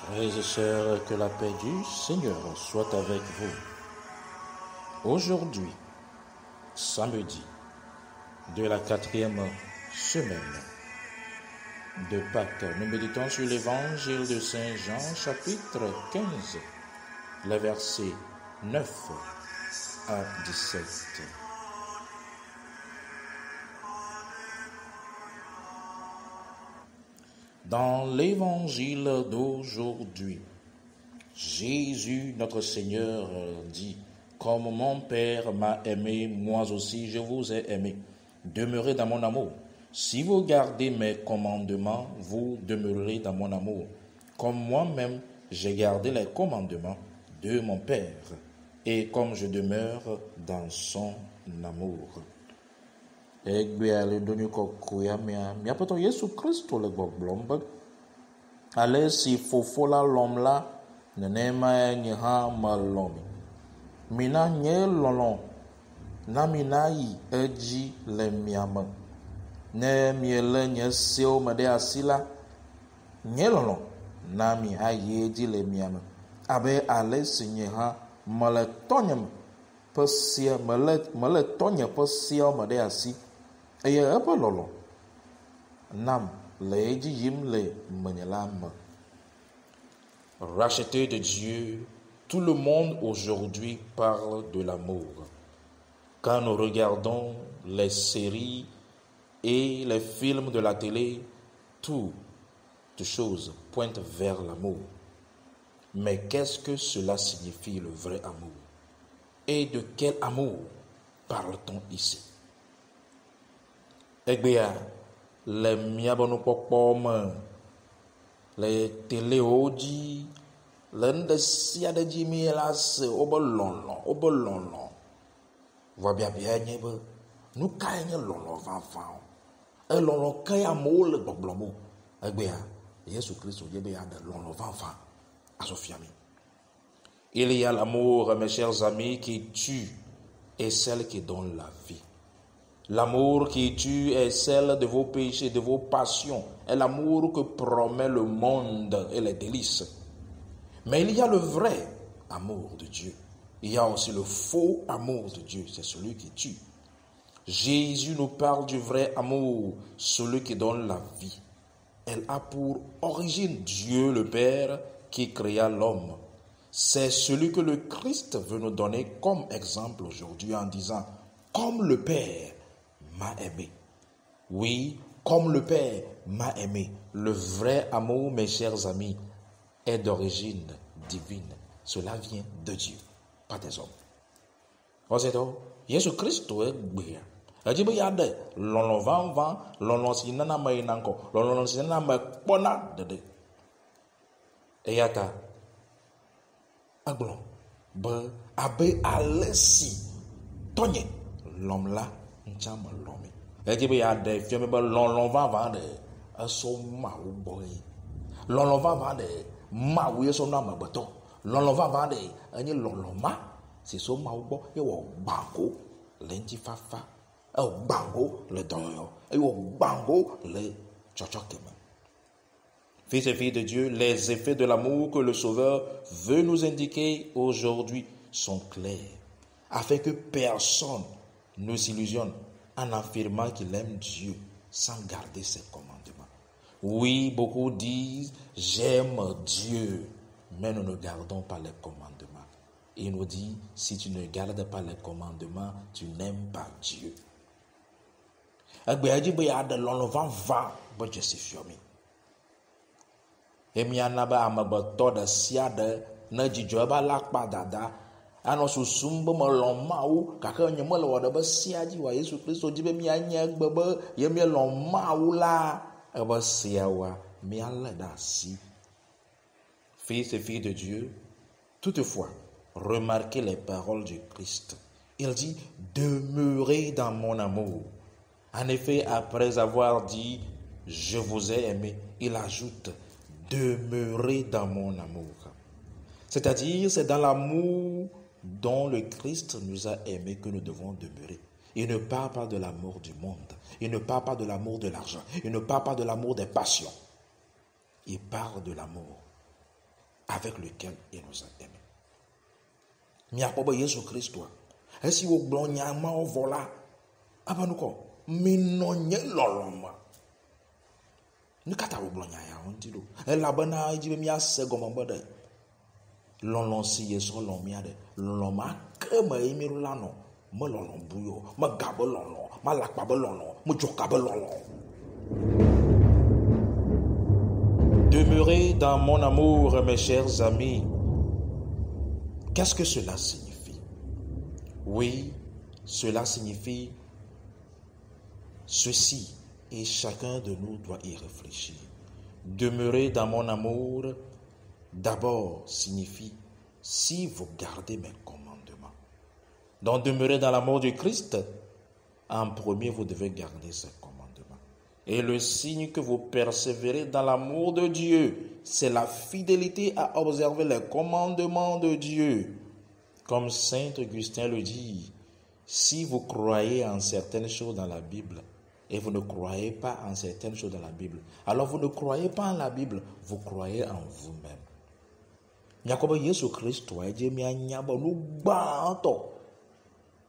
Frères et sœurs, que la paix du Seigneur soit avec vous. Aujourd'hui, samedi de la 4e semaine de Pâques, nous méditons sur l'évangile de Saint Jean, chapitre 15, les versets 9 à 17. Dans l'évangile d'aujourd'hui, Jésus, notre Seigneur, dit, « Comme mon Père m'a aimé, moi aussi je vous ai aimé. Demeurez dans mon amour. Si vous gardez mes commandements, vous demeurerez dans mon amour. Comme moi-même, j'ai gardé les commandements de mon Père, et comme je demeure dans son amour. » Egbe donu kokuya miapoto Yesu Kristo le gbogbombe ale si fofo la lɔm la nenema nye hã melɔm. Mina nye lɔlɔ na mina yi edzi le miame. Ne miele nye sewo me ɖe asi la, nye lɔlɔ na mi ayi edzi le miame. Abe ale si nye hã mele tɔnye ƒe sea mele tɔnye ƒe seawo me ɖe asi. Eye eƒe lɔlɔ nam le edzi yim le menye la me. Racheté de Dieu, tout le monde aujourd'hui parle de l'amour. Quand nous regardons les séries et les films de la télé, toutes choses pointent vers l'amour. Mais qu'est-ce que cela signifie le vrai amour? Et de quel amour parle-t-on ici? Egbea le miabe nukpɔkpɔ me le téléwo dzi le nuɖe sia ɖe dzi mi la se wobe lɔlɔ. Vɔ biabia nye be nu kae nye lɔlɔ vavã? Elɔlɔ kae amewo le gbɔgblɔm o? Egbea Yesu Kristo dze be yaɖe lɔlɔ vavã azɔfia mi. Il y a l'amour, mes chers amis, qui tue et celle qui donne la vie. L'amour qui tue est celle de vos péchés, de vos passions, est l'amour que promet le monde et les délices. Mais il y a le vrai amour de Dieu. Il y a aussi le faux amour de Dieu, c'est celui qui tue. Jésus nous parle du vrai amour, celui qui donne la vie. Elle a pour origine Dieu le Père qui créa l'homme. C'est celui que le Christ veut nous donner comme exemple aujourd'hui en disant « Comme le Père m'a aimé. » Oui, comme le Père m'a aimé. Le vrai amour, mes chers amis, est d'origine divine. Cela vient de Dieu, pas des hommes. Oseto, Yesu Kristo egbea. Edzi be yaɖe lɔlɔ vavã, lɔlɔ si nana me yina ŋkɔ, lɔlɔ si nana me kpɔna ɖeɖe. Eya ta, egblɔ be abe ale si tɔnye lɔm la, ŋtsã me lɔmi. Edzi be yaɖe fia mi be lɔlɔ vavã ɖe esɔ Mawu gbɔ ye. Lɔlɔ vavã ɖe Mawu ye sɔ na amegbetɔ. Lɔlɔ vavã ɖe enye lɔlɔ ma si sɔ Mawu gbɔ ye wɔ gbango le ŋutifafa, ewɔ gbango le dɔyɔyɔ, eye wɔ gbango le tsɔtsɔke me. Fils et filles de Dieu, les effets de l'amour que le Sauveur veut nous indiquer aujourd'hui sont clairs, afin que personne ne s'illusionne en affirmant qu'il aime Dieu sans garder ses commandements. Oui, beaucoup disent « j'aime Dieu », mais nous ne gardons pas les commandements. Il nous dit « si tu ne gardes pas les commandements, tu n'aimes pas Dieu ». Egbe dzi be yaɖe lɔlɔ vavã be dzesi fiɔ mi. Emiana be amegbetɔ ɖe sia ɖe ne dzidzɔ ebe alakpa dada anɔ susum be melɔ Mawu gake nye mele wɔ ɖe be sia dzi wa Yesu Kristo dzi be mianye egbe be ye mielɔ Mawu la ebe siawoa mialé ɖe asi. Fils et filles de Dieu, toutefois, remarquez les paroles du Christ. Il dit « Demeurez dans mon amour ». En effet, après avoir dit « Je vous ai aimé », il ajoute « Demeurez dans mon amour ». C'est-à-dire, c'est dans l'amour dont le Christ nous a aimés que nous devons demeurer. Il ne parle pas de l'amour du monde. Il ne parle pas de l'amour de l'argent. Il ne parle pas de l'amour des passions. Il parle de l'amour avec lequel il nous a aimés. Miakobo Yesu Christo. Esi wo gblɔ nya mawo vɔ la, abanukɔ, minɔ nye lɔlɔma. Nu kata wo gblɔ nya ya ŋuti ɖo. Elabena edzi be miase gɔme be ɖe lɔlɔ si Yesu lɔ mia ɖe, lɔlɔ ma ke me ye mi la nɔ, me lɔlɔ buyo, me ga be lɔlɔ, me lakpa be lɔlɔ, me dzoka be lɔlɔ. Demeurez dans mon amour, mes chers amis. Qu'est-ce que cela signifie? Oui, cela signifie ceci, et chacun de nous doit y réfléchir. Demeurer dans mon amour, d'abord, signifie si vous gardez mes commandements. Donc, demeurer dans l'amour du Christ, en premier, vous devez garder ses commandements. Et le signe que vous persévérez dans l'amour de Dieu, c'est la fidélité à observer les commandements de Dieu. Comme saint Augustin le dit, si vous croyez en certaines choses dans la Bible et vous ne croyez pas en certaines choses dans la Bible, alors vous ne croyez pas en la Bible, vous croyez en vous-même. Yakobo Yesu Christo a dit mi anyabo nu gbanto.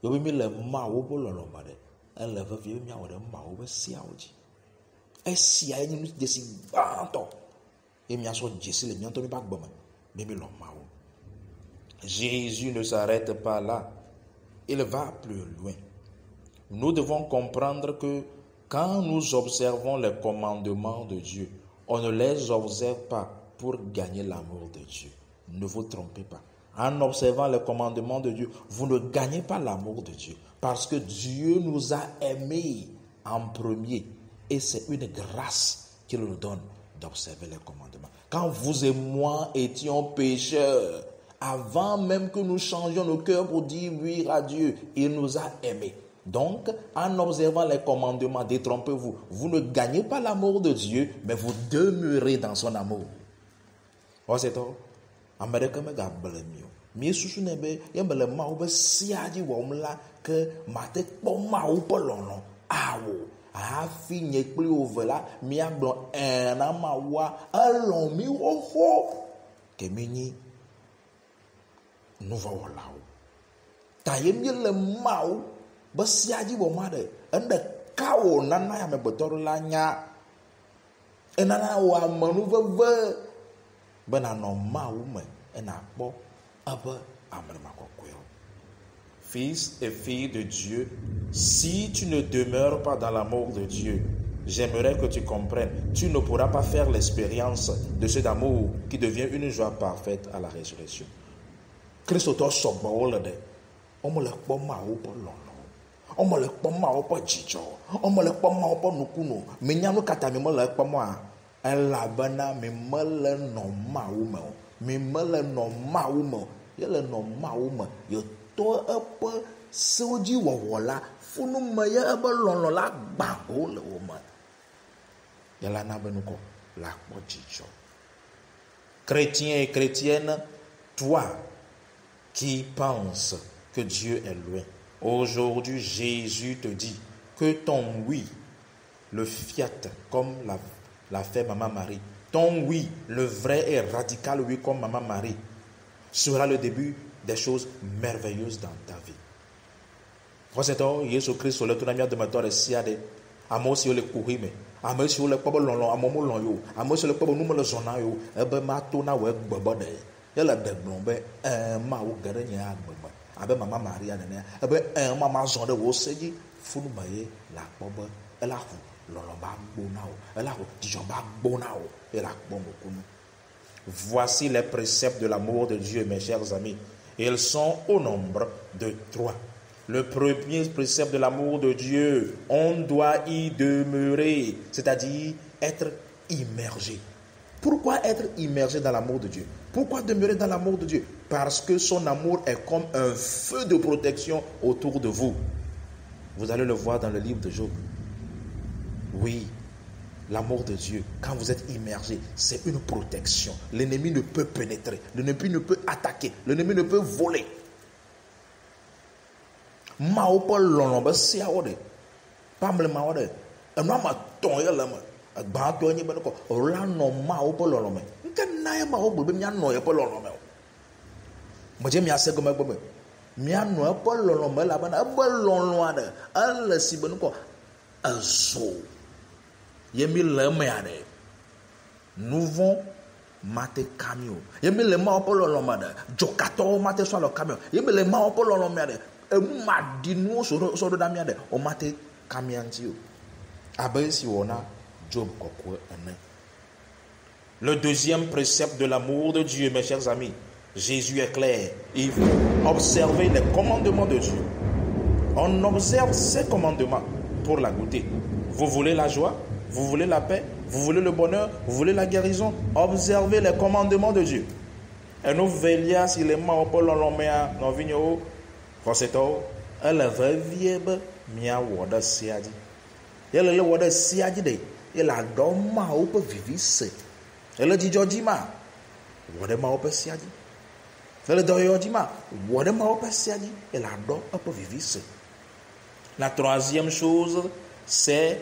Yo mi le mawo bo lolo ma de. Ele vevie mi awo de mawo be sia oji. Esia ni nu desi gbanto. Et mi aso jesi le mi anto mi ba gboma. Mi lo mawo. Jésus ne s'arrête pas là. Il va plus loin. Nous devons comprendre que quand nous observons les commandements de Dieu, on ne les observe pas pour gagner l'amour de Dieu. Ne vous trompez pas. En observant les commandements de Dieu, vous ne gagnez pas l'amour de Dieu. Parce que Dieu nous a aimés en premier. Et c'est une grâce qu'il nous donne d'observer les commandements. Quand vous et moi étions pécheurs, avant même que nous changions nos cœurs pour dire oui à Dieu, il nous a aimés. Donc, en observant les commandements, détrompez-vous. Vous ne gagnez pas l'amour de Dieu, mais vous demeurez dans son amour. Oh, c'est tout. Amerika me gabele mio. Mi susu ne be yembele mawo be siaji wom la ke mate kpɔ mawo ƒe lɔlɔ awo. Hafi nye kpli ove la miagblɔ na mawoa elɔ mi xoxo. Ke mi nyi nuvɔwɔlawo. Ta ye mi le mawo be siaji wom aɖe ene kawo nana ya megbetɔ ɖo la nya. Enana wo amenu veve. Fils et fille de Dieu, si tu ne demeures pas dans l'amour de Dieu, j'aimerais que tu comprennes, tu ne pourras pas faire l'expérience de cet amour qui devient une joie parfaite à la résurrection. Christ to sogbo wole de. Omo le kpɔ mawo ƒe lɔlɔ. Omo le kpɔ mawo ƒe dzidzɔ. Omo le kpɔ mawo ƒe nukuno. Menya nu katã mi me le kpɔ ma. Elabena mi mele nɔ mawu me o. Mi mele nɔ mawu me o. Yele nɔ mawu me. Yeto eƒe sewo dzi wɔwɔ la funu me ye ebe lɔlɔ la gbãgo le wo me. Yela na be nukɔ la kpɔ dzidzɔ. Chrétien et chrétienne, toi qui penses que Dieu est loin, aujourd'hui Jésus te dit que ton oui, le fiat comme l'a fait Maman Marie, ton oui, le vrai et radical oui comme Maman Marie, sera le début des choses merveilleuses dans ta vie. Voici-toi, Jésus Christ, le tout ami de ma torre siade, à moi aussi le courir, à moi aussi le pabo long, à moi long yo, à moi aussi le pabo nous le zona yo, ebe ma tona we gbebode, yela de blombe, ma ou gare nya gbebe, abe Maman Marie anene, ebe mama zonde wo seji, funu baye la pobe, ela hu. Voici les préceptes de l'amour de Dieu, mes chers amis. Ils sont au nombre de 3. Le premier précepte de l'amour de Dieu, on doit y demeurer, c'est-à-dire être immergé. Pourquoi être immergé dans l'amour de Dieu? Pourquoi demeurer dans l'amour de Dieu? Parce que son amour est comme un feu de protection autour de vous. Vous allez le voir dans le livre de Job. Oui, l'amour de Dieu, quand vous êtes immergé, c'est une protection. L'ennemi ne peut pénétrer, l'ennemi ne peut attaquer, l'ennemi ne peut voler. Mao pa lolo ba sia ode. Pamle ma ode. Eno ma ton ye lama. Gbãtɔ nye be ne kɔ la nɔ Mawu ƒe lɔlɔ̃ me. Nke na ye Mawu gblɔ be míanɔ yeƒe lɔlɔ̃ me o. Medze míase gɔme gbe be míanɔ eƒe lɔlɔ̃ me elabena ebe lɔlɔ̃ aɖe ele si be ne kɔ ezo ye mi le eme aɖe. Nu vɔ̃ mate kami o. Ye mi le Mawu ƒe lɔlɔ̃ me aɖe. Dzokatɔwo mate sɔ alɔ kami o. Ye mi le Mawu ƒe lɔlɔ̃ me aɖe. Enu maɖi nuwo sɔ ɖo ɖa mi aɖe o mate kami ŋuti o. Abe si wɔna Job kɔkɔe ene. Le deuxième précepte de l'amour de Dieu, mes chers amis, Jésus est clair. Il faut observer les commandements de Dieu. On observe ces commandements pour la goûter. Vous voulez la joie? Vous voulez la paix? Vous voulez le bonheur? Vous voulez la guérison? Observez les commandements de Dieu. Et nous veillons si les mains au pôle en l'homme dans vigno, conséquent, elle revient bien wada siadi. Elle le wada siadi de, elle a dorma au peu vivisse. Elle dit Jodima, wada ma au peu siadi. Elle dit Jodima, wada ma au peu siadi, elle a dorma au peu vivisse. La troisième chose, c'est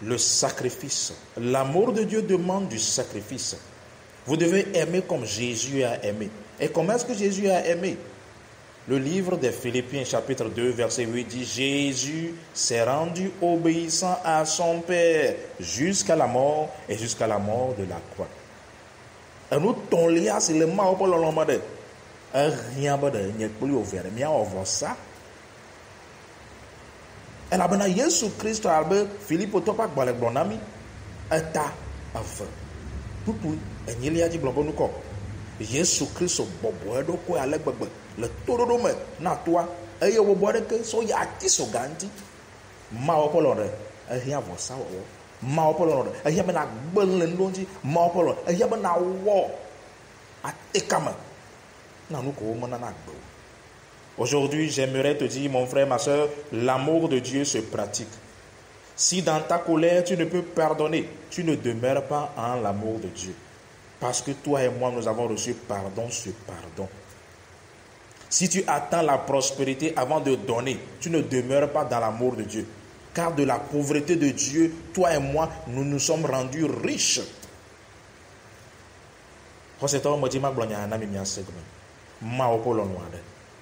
le sacrifice. L'amour de Dieu demande du sacrifice. Vous devez aimer comme Jésus a aimé. Et comment est-ce que Jésus a aimé? Le livre des Philippiens chapitre 2 verset 8 dit: Jésus s'est rendu obéissant à son Père jusqu'à la mort et jusqu'à la mort de la croix. Et nous ton lien c'est le mal pour l'homme de rien de n'y plus ouvert mais on voit ça. Et là bana Jésus Christ albe Philippe topa gbalek bonami eta ave tutu enyili adi blombo nuko Jésus Christ bobo edo ko ale gbegbe le tododo me na toa eye wo bo de ke so ya ti so ganti ma wo polo de ehia vo sa wo ma wo polo de ehia be na gbel le ndonji ma wo polo ehia be na wo atekama na nuko mo na gbo. Aujourd'hui, j'aimerais te dire, mon frère, ma soeur, l'amour de Dieu se pratique. Si dans ta colère, tu ne peux pardonner, tu ne demeures pas en l'amour de Dieu. Parce que toi et moi, nous avons reçu pardon sur pardon. Si tu attends la prospérité avant de donner, tu ne demeures pas dans l'amour de Dieu. Car de la pauvreté de Dieu, toi et moi, nous nous sommes rendus riches.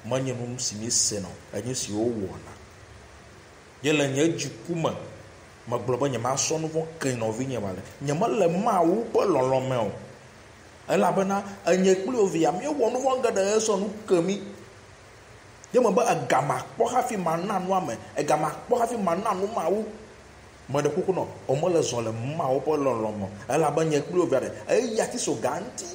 Manyemum simi seno enye si o wona yele nye jukuma magloba nyama sonu von ken no vi nyama le nyama le ma wo po lolome o ela bana enye kpli ovi am ye wonu von gada sonu kemi yema ba agama kpo hafi mananu ame agama kpo hafi mananu ma wo mo de kukuno o mo le zon le ma wo po lolomo ela ba nye kpli ovi ade e ya ti so ganti.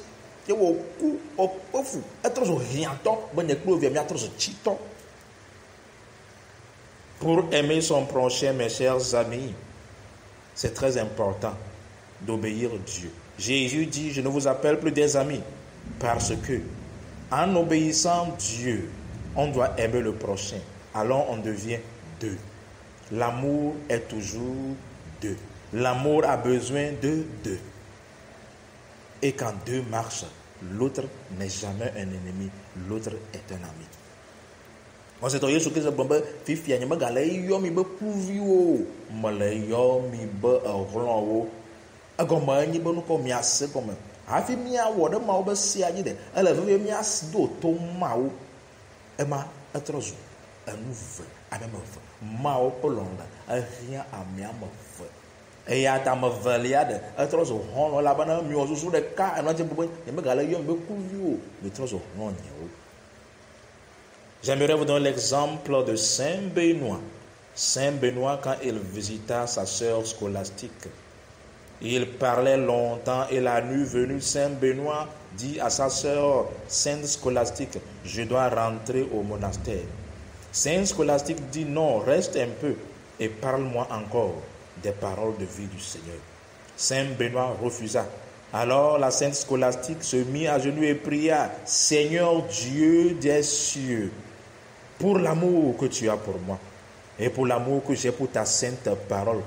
Pour aimer son prochain, mes chers amis, c'est très important d'obéir Dieu. Jésus dit: je ne vous appelle plus des amis, parce que en obéissant Dieu, on doit aimer le prochain. Alors on devient deux. L'amour est toujours deux. L'amour a besoin de deux. Et quand deux marchent, l'autre n'est jamais un ennemi, l'autre est un ami. Moi, c'est toi, Jésus Christ, fifi, n'y a pas de yomi be puvio, malay yomi be rolon, a goma n'y be nous comme yasse comme. Hafi mia wode ma be si ani de, elle veut mia do to mao, ema atrozo, a nouveau, a même mao polonda, a rien à mia me fait. Et à ta mevaliade, un trozo hon la bana miozo sous le cas, et non, je me galère, me couvio, le trozo hon. J'aimerais vous donner l'exemple de Saint Benoît. Saint Benoît, quand il visita sa sœur scolastique, il parlait longtemps et la nuit venue, Saint Benoît dit à sa sœur Sainte Scolastique: je dois rentrer au monastère. Saint Scolastique dit: non, reste un peu et parle-moi encore des paroles de vie du Seigneur. Saint Benoît refusa. Alors la Sainte Scolastique se mit à genoux et pria: Seigneur Dieu des cieux, pour l'amour que tu as pour moi et pour l'amour que j'ai pour ta sainte parole,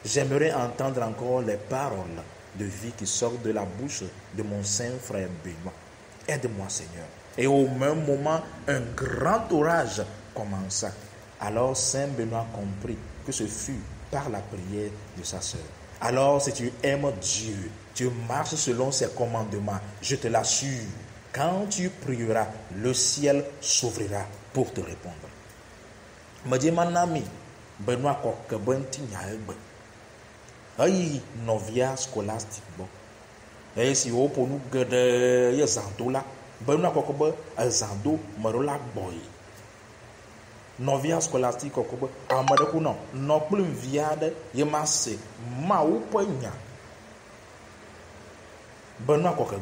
j'aimerais entendre encore les paroles de vie qui sortent de la bouche de mon saint frère Benoît. Aide-moi, Seigneur. Et au même moment, un grand orage commença. Alors Saint Benoît comprit que ce fut par la prière de sa sœur. Alors, si tu aimes Dieu, tu marches selon ses commandements, je te l'assure, quand tu prieras, le ciel s'ouvrira pour te répondre. Me dit mon ami, Benoît Coque, novia scolastique, bon. Et si vous pour nous garder les zandos là, Benoît Coque, un zando, marola boy. Novia scolastique, Coque, amade non, non plus viade, yemasse, maou poigna. Benoît Coque,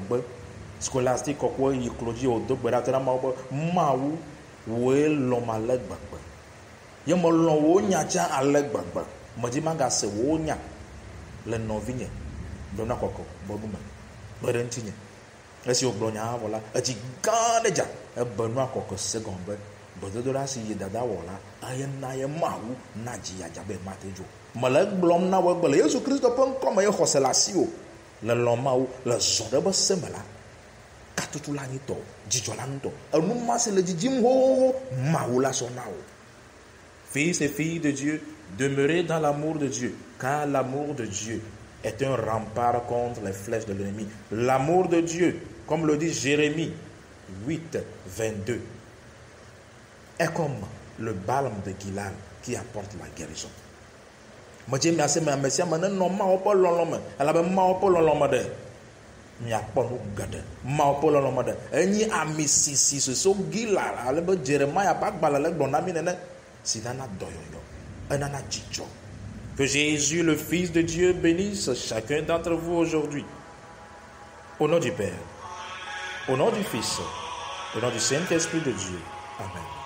scolastique, Coque, y clôture au deux, beratera maou, oué l'homme à l'aide, Yemolon wo nya cha ale gbagba medima ga se wo nya le novinye dona koko bobume berentinye esi oglo nya vola ati ganeja e benu akoko segonbe bododora si yedada wola ayena ye mawu na ji ajabe matejo male glom na wo gbele Yesu Kristo pon koma ye khoselasi o le lomawu le zonde be semela katutula ni to jijola nto enu ma se le jijim ho mawu la sonao. Fils et filles de Dieu, demeurez dans l'amour de Dieu, car l'amour de Dieu est un rempart contre les flèches de l'ennemi. L'amour de Dieu, comme le dit Jérémie 8, 22, est comme le balme de Gilal qui apporte la guérison. Je dis merci, mais merci, mais non, ma pas l'homme, elle avait ma pas l'homme de. Mi akpɔ nu geɖe mawo ƒe lɔlɔ̃ ɖe enyi ami sisi soso Gilal ale be Jeremia ƒe agbalẽ le gblɔ na mi nene si nana dɔyɔyɔ enana dzidzɔ. Que Jésus le Fils de Dieu bénisse chacun d'entre vous aujourd'hui. Au nom du Père, au nom du Fils, au nom du Saint-Esprit de Dieu. Amen.